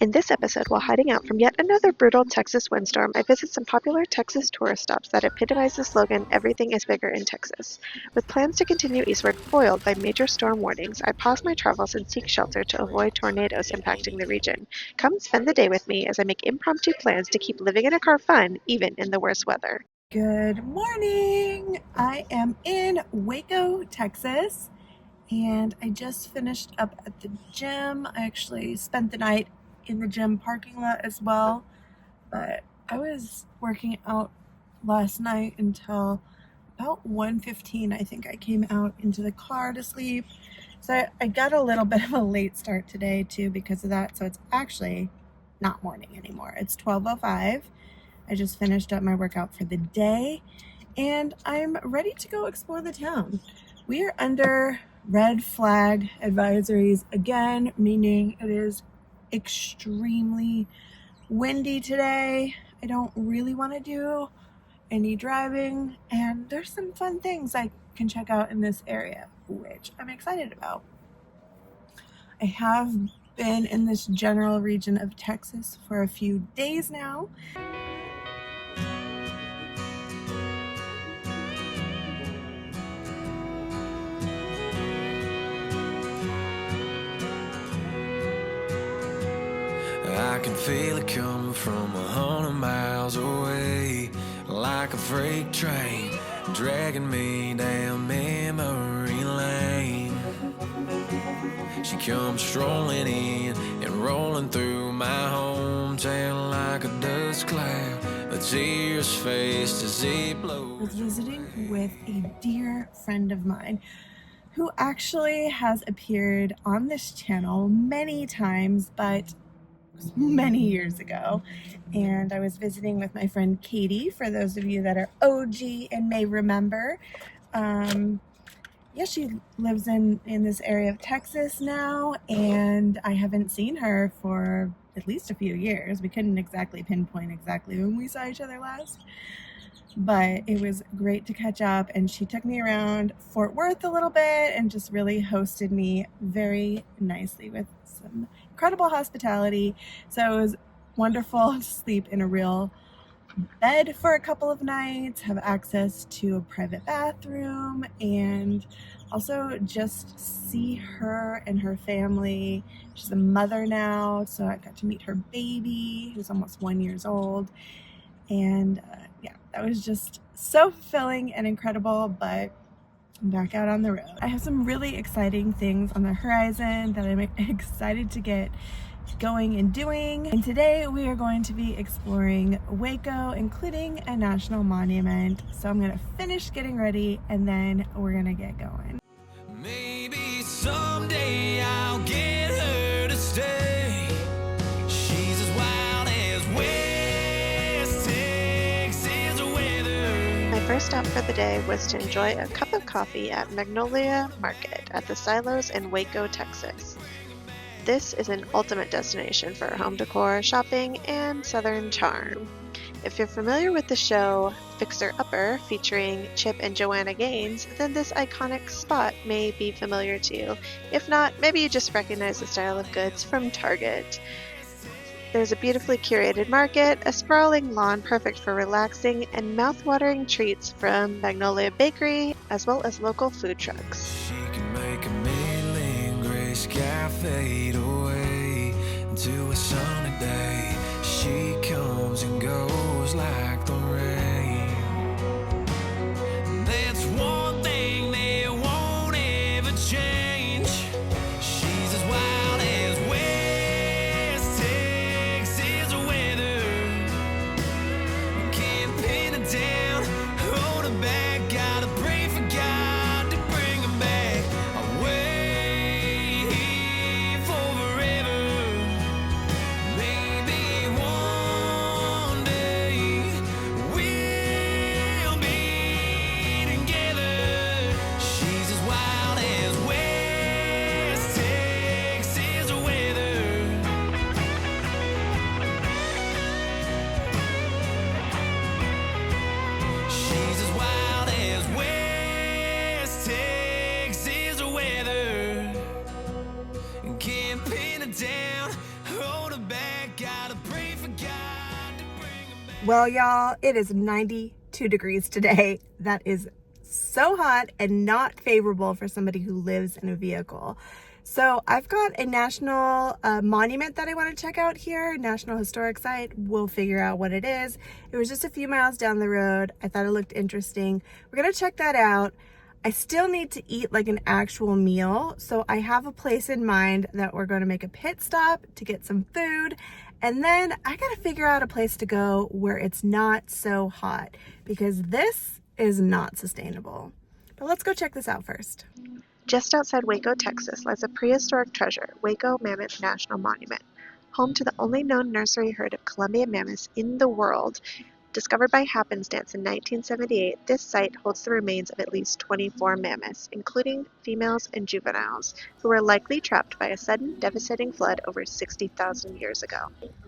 In this episode, while hiding out from yet another brutal Texas windstorm, I visit some popular Texas tourist stops that epitomize the slogan, "Everything is bigger in Texas." With plans to continue eastward foiled by major storm warnings, I pause my travels and seek shelter to avoid tornadoes impacting the region. Come spend the day with me as I make impromptu plans to keep living in a car fun, even in the worst weather. Good morning! I am in Waco, Texas, and I just finished up at the gym. I actually spent the night in the gym parking lot as well, but I was working out last night until about 1:15. I think I came out into the car to sleep. So I got a little bit of a late start today too because of that. So it's actually not morning anymore. It's 12:05. I just finished up my workout for the day and I'm ready to go explore the town. We are under red flag advisories again, meaning it is extremely windy today. I don't really want to do any driving, and there's some fun things I can check out in this area, which I'm excited about. I have been in this general region of Texas for a few days now. I can feel it coming from 100 miles away, like a freight train dragging me down memory lane. She comes strolling in and rolling through my hometown like a dust cloud, a tears faced as it blows. I was visiting with a dear friend of mine who actually has appeared on this channel many times, but many years ago. And I was visiting with my friend Katie, for those of you that are OG and may remember. Yeah, she lives in this area of Texas now, and I haven't seen her for at least a few years. We couldn't exactly pinpoint exactly when we saw each other last, but it was great to catch up, and she took me around Fort Worth a little bit and just really hosted me very nicely with some incredible hospitality. So it was wonderful to sleep in a real bed for a couple of nights, have access to a private bathroom, and also just see her and her family. She's a mother now, so I got to meet her baby, who's almost 1 year old. And yeah, that was just so fulfilling and incredible, but I'm back out on the road. I have some really exciting things on the horizon that I'm excited to get going and doing. And today we are going to be exploring Waco, including a national monument. So I'm gonna finish getting ready and then we're gonna get going. Maybe someday I'll get her to stay. She's as wild as West Texas weather. My first stop for the day was to enjoy a cup of coffee at Magnolia Market at the Silos in Waco, Texas. This is an ultimate destination for home decor, shopping, and southern charm. If you're familiar with the show Fixer Upper featuring Chip and Joanna Gaines, then this iconic spot may be familiar to you. If not, maybe you just recognize the style of goods from Target. There's a beautifully curated market, a sprawling lawn perfect for relaxing, and mouth-watering treats from Magnolia Bakery, as well as local food trucks. She can make a million gray sky fade away into a sunny day. She comes and goes like the rain. That's one thing that won't ever change. She's as wild as West Texas weather. Can't pin her down, hold her back. Gotta pray for God to bring her back. I wait for forever. Maybe one day we'll Well, y'all, it is 92 degrees today. That is so hot and not favorable for somebody who lives in a vehicle. So I've got a national monument that I want to check out here, National Historic Site. We'll figure out what it is. It was just a few miles down the road. I thought it looked interesting. We're going to check that out. I still need to eat like an actual meal. So I have a place in mind that we're going to make a pit stop to get some food. And then I got to figure out a place to go where it's not so hot, because this is not sustainable. But let's go check this out first. Just outside Waco, Texas, lies a prehistoric treasure, Waco Mammoth National Monument, home to the only known nursery herd of Columbian mammoths in the world. Discovered by happenstance in 1978, this site holds the remains of at least 24 mammoths, including females and juveniles, who were likely trapped by a sudden, devastating flood over 60,000 years ago.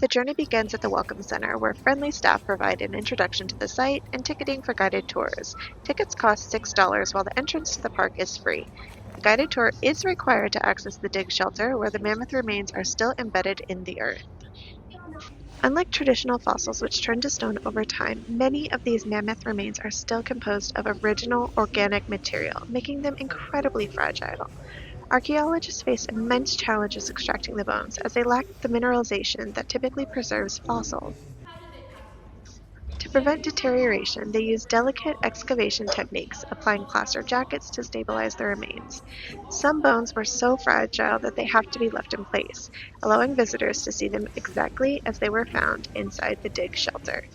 The journey begins at the Welcome Center, where friendly staff provide an introduction to the site and ticketing for guided tours. Tickets cost $6, while the entrance to the park is free. A guided tour is required to access the dig shelter, where the mammoth remains are still embedded in the earth. Unlike traditional fossils which turn to stone over time, many of these mammoth remains are still composed of original organic material, making them incredibly fragile. Archaeologists face immense challenges extracting the bones, as they lack the mineralization that typically preserves fossils. To prevent deterioration, they use delicate excavation techniques, applying plaster jackets to stabilize the remains. Some bones were so fragile that they have to be left in place, allowing visitors to see them exactly as they were found inside the dig shelter.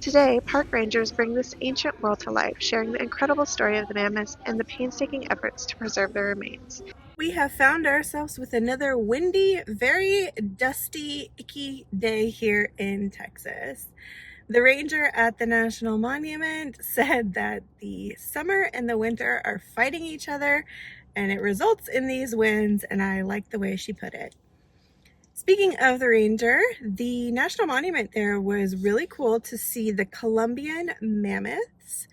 Today, park rangers bring this ancient world to life, sharing the incredible story of the mammoths and the painstaking efforts to preserve their remains. We have found ourselves with another windy, very dusty, icky day here in Texas. The ranger at the National Monument said that the summer and the winter are fighting each other, and it results in these winds, and I like the way she put it. Speaking of the ranger, the National Monument there was really cool to see the Columbian mammoths.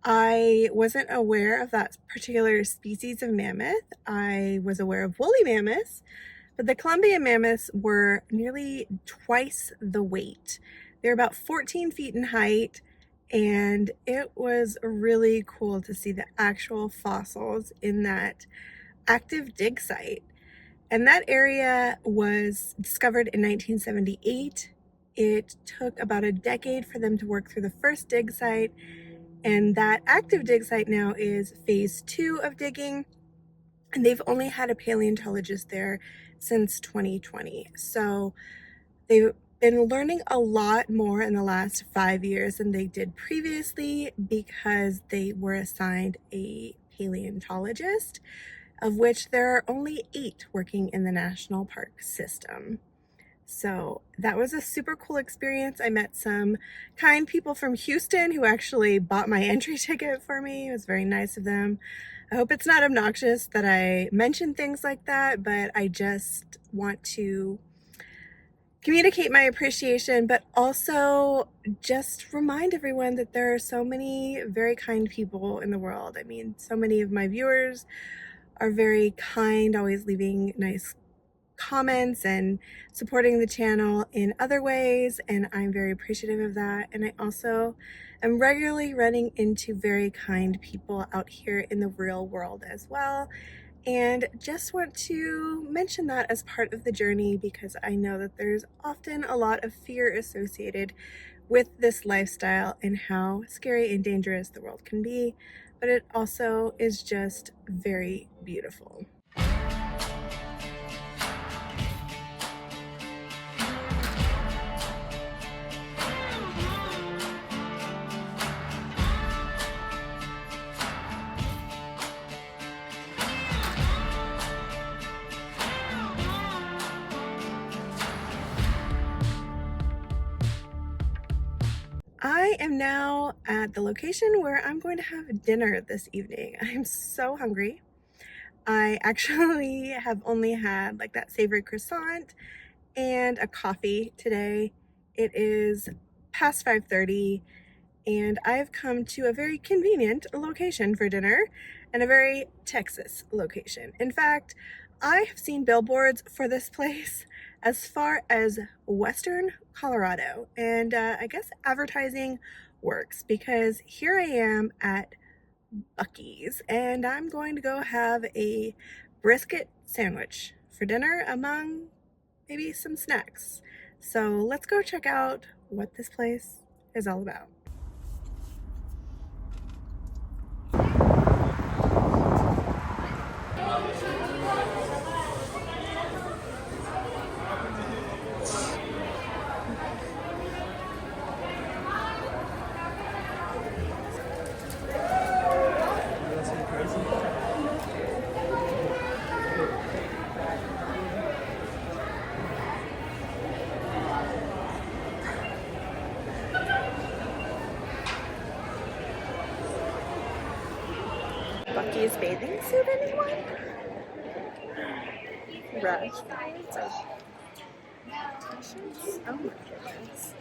I wasn't aware of that particular species of mammoth. I was aware of woolly mammoths, but the Columbian mammoths were nearly twice the weight. They're about 14 feet in height, and it was really cool to see the actual fossils in that active dig site. And that area was discovered in 1978. It took about a decade for them to work through the first dig site, and that active dig site now is phase 2 of digging, and they've only had a paleontologist there since 2020. So they've been learning a lot more in the last 5 years than they did previously, because they were assigned a paleontologist, of which there are only 8 working in the national park system. So that was a super cool experience. I met some kind people from Houston who actually bought my entry ticket for me. It was very nice of them. I hope it's not obnoxious that I mention things like that, but I just want to communicate my appreciation, but also just remind everyone that there are so many very kind people in the world. I mean, so many of my viewers are very kind, always leaving nice comments and supporting the channel in other ways, and I'm very appreciative of that. And I also am regularly running into very kind people out here in the real world as well, and just want to mention that as part of the journey, because I know that there's often a lot of fear associated with this lifestyle and how scary and dangerous the world can be, but it also is just very beautiful. I am now at the location where I'm going to have dinner this evening. I'm so hungry. I actually have only had like that savory croissant and a coffee today. It is past 5:30, and I've come to a very convenient location for dinner, and a very Texas location. In fact, I have seen billboards for this place as far as Western Colorado. And I guess advertising works because here I am at Buc-ee's and I'm going to go have a brisket sandwich for dinner among maybe some snacks. So let's go check out what this place is all about. Buc-ee's bathing suit, anyone? Rush. Oh my goodness.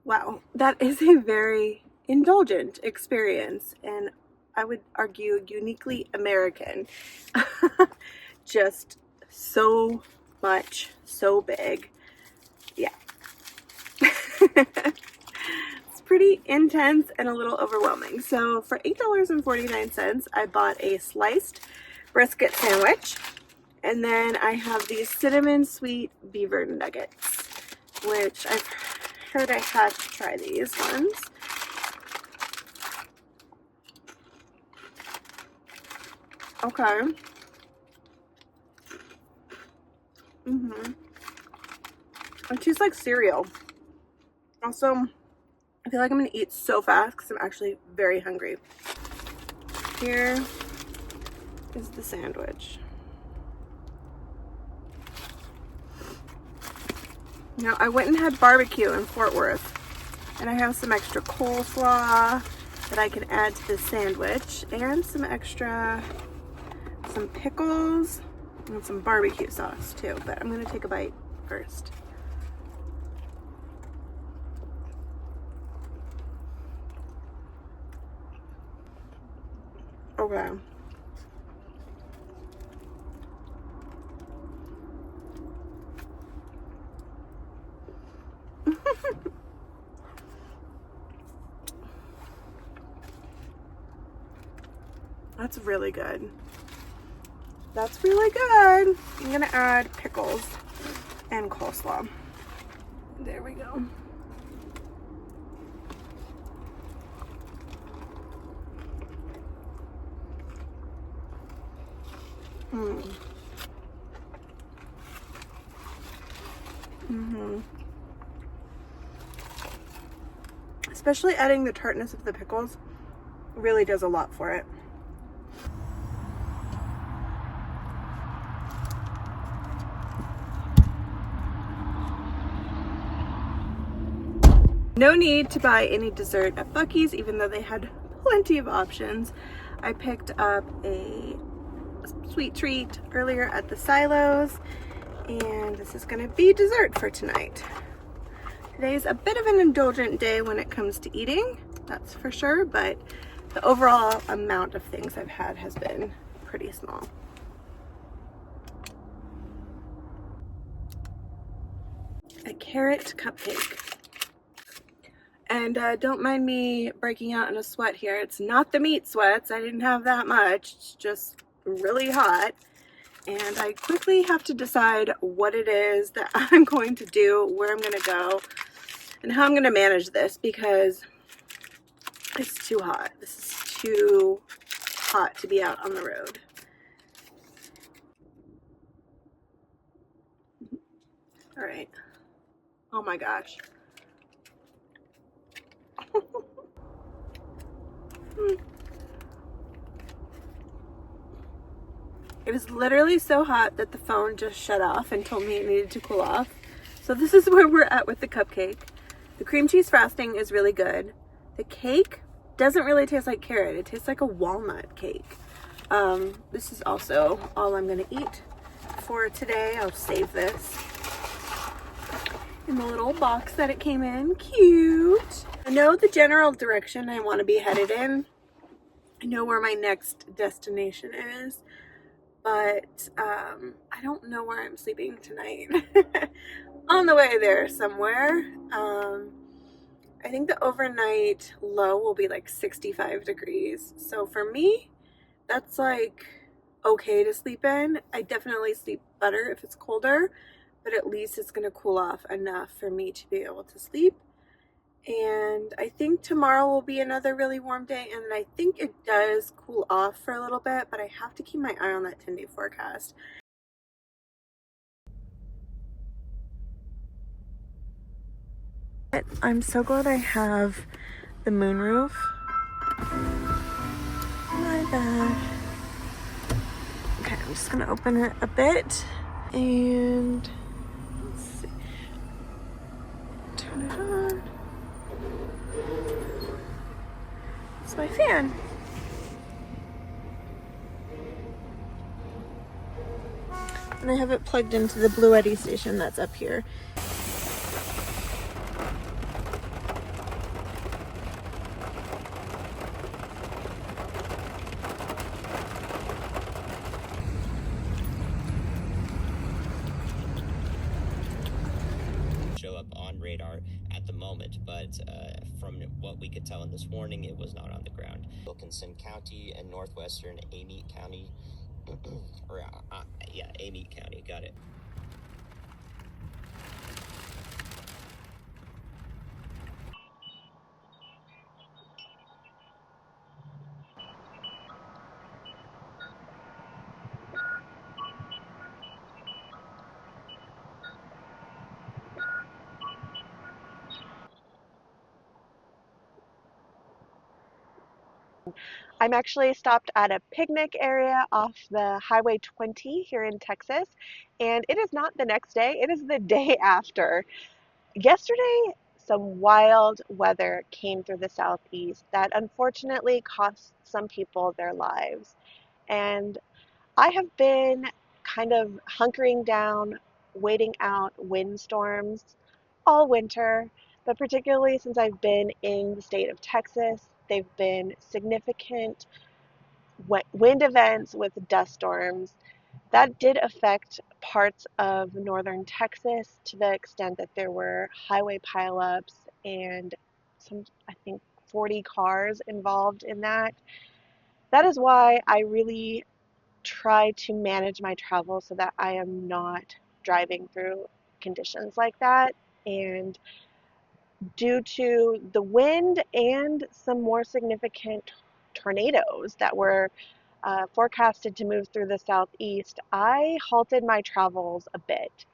Wow, that is a very indulgent experience, and I would argue uniquely American. Just so much, so big. Yeah. It's pretty intense and a little overwhelming. So for $8.49, I bought a sliced brisket sandwich, and then I have these cinnamon sweet beaver nuggets, which I've heard I have to try these ones. Okay. It tastes like cereal. Also, I feel like I'm gonna eat so fast because I'm actually very hungry. Here is the sandwich. Now, I went and had barbecue in Fort Worth, and I have some extra coleslaw that I can add to this sandwich, and some pickles, and some barbecue sauce too, but I'm gonna take a bite first. Okay. That's really good. That's really good. I'm gonna add pickles and coleslaw. There we go. Especially adding the tartness of the pickles really does a lot for it. No need to buy any dessert at Buc-ee's, even though they had plenty of options. I picked up a sweet treat earlier at the silos, and this is gonna be dessert for tonight. Today's a bit of an indulgent day when it comes to eating, that's for sure, but the overall amount of things I've had has been pretty small. A carrot cupcake. And don't mind me breaking out in a sweat here. It's not the meat sweats. I didn't have that much. It's just really hot. And I quickly have to decide what it is that I'm going to do, where I'm going to go, and how I'm going to manage this, because it's too hot. This is too hot to be out on the road. All right. Oh my gosh. It was literally so hot that the phone just shut off and told me it needed to cool off. So this is where we're at with the cupcake. The cream cheese frosting is really good. The cake doesn't really taste like carrot. It tastes like a walnut cake. This is also all I'm gonna eat for today. I'll save this in the little box that it came in. Cute. I know the general direction I want to be headed in. I know where my next destination is, but I don't know where I'm sleeping tonight. On the way there somewhere. I think the overnight low will be like 65 degrees. So for me, that's like okay to sleep in. I definitely sleep better if it's colder, but at least it's going to cool off enough for me to be able to sleep. And I think tomorrow will be another really warm day, and I think it does cool off for a little bit, but I have to keep my eye on that 10-day forecast. I'm so glad I have the moonroof. My bad. Okay, I'm just gonna open it a bit and let's see. Turn it on. It's my fan. And I have it plugged into the Buc-ee station that's up here. Show up on radar at the moment, but from what we could tell in this warning, it was not on the ground. Wilkinson County and northwestern Amite County, or Amite County, got it. I'm actually stopped at a picnic area off the Highway 20 here in Texas, and it is not the next day, it is the day after. Yesterday, some wild weather came through the southeast that unfortunately cost some people their lives. And I have been kind of hunkering down, waiting out windstorms all winter, but particularly since I've been in the state of Texas, they've been significant wind events with dust storms. That did affect parts of northern Texas to the extent that there were highway pileups and some, I think, 40 cars involved in that. That is why I really try to manage my travel so that I am not driving through conditions like that. And due to the wind and some more significant tornadoes that were forecasted to move through the southeast, I halted my travels a bit.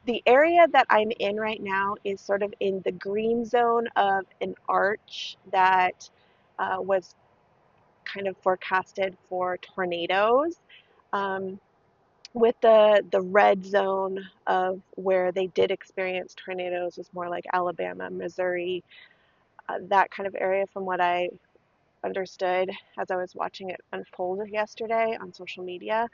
The area that I'm in right now is sort of in the green zone of an arch that was kind of forecasted for tornadoes. Um, with the red zone of where they did experience tornadoes was more like Alabama, Missouri, that kind of area from what I understood as I was watching it unfold yesterday on social media.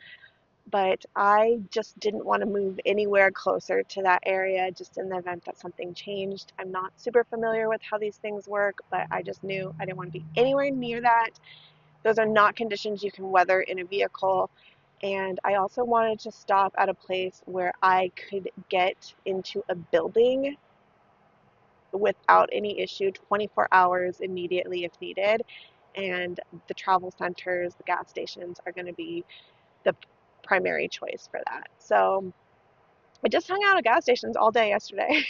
But I just didn't want to move anywhere closer to that area just in the event that something changed. I'm not super familiar with how these things work, but I just knew I didn't want to be anywhere near that. Those are not conditions you can weather in a vehicle. And I also wanted to stop at a place where I could get into a building without any issue 24 hours immediately if needed. And the travel centers, the gas stations are going to be the primary choice for that. So I just hung out at gas stations all day yesterday.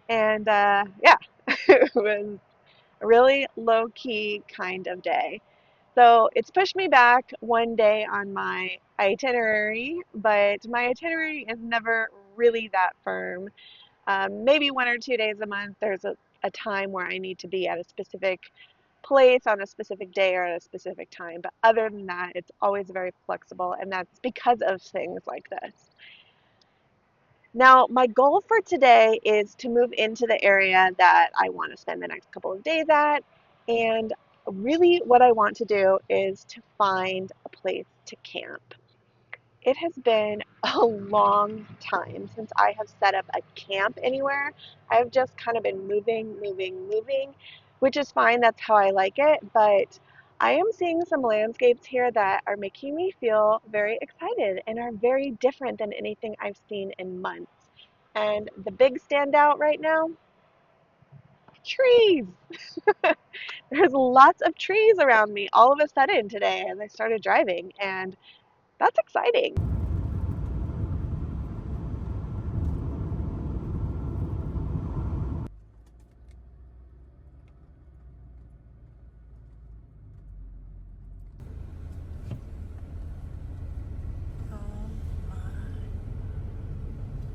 And yeah, it was a really low key kind of day. So it's pushed me back one day on my itinerary, but my itinerary is never really that firm. Maybe 1 or 2 days a month, there's a time where I need to be at a specific place on a specific day or at a specific time. But other than that, it's always very flexible, and that's because of things like this. Now, my goal for today is to move into the area that I want to spend the next couple of days at. And really, what I want to do is to find a place to camp. It has been a long time since I have set up a camp anywhere. I've just kind of been moving, which is fine. That's how I like it. But I am seeing some landscapes here that are making me feel very excited and are very different than anything I've seen in months. And the big standout right now, trees. There's lots of trees around me all of a sudden today as I started driving, and that's exciting.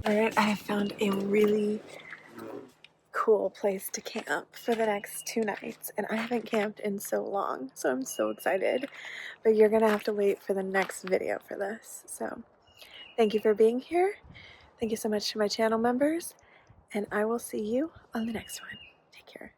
Alright, I have found a really cool place to camp for the next 2 nights, and I haven't camped in so long, so I'm so excited. But you're gonna have to wait for the next video for this. So thank you for being here. Thank you so much to my channel members, and I will see you on the next one. Take care.